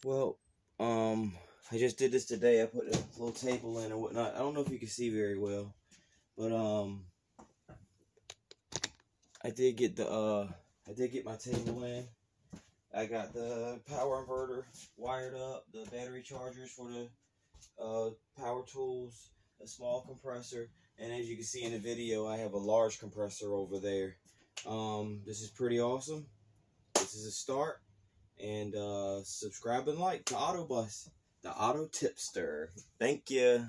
Well, I just did this today. I put a little table in and whatnot. I don't know if you can see very well, but I did get my table in. I got the power inverter wired up, the battery chargers for the power tools, a small compressor, and as you can see in the video, I have a large compressor over there. This is pretty awesome. This is a start. And subscribe and like to Autobus, the Auto Tipster. Thank you.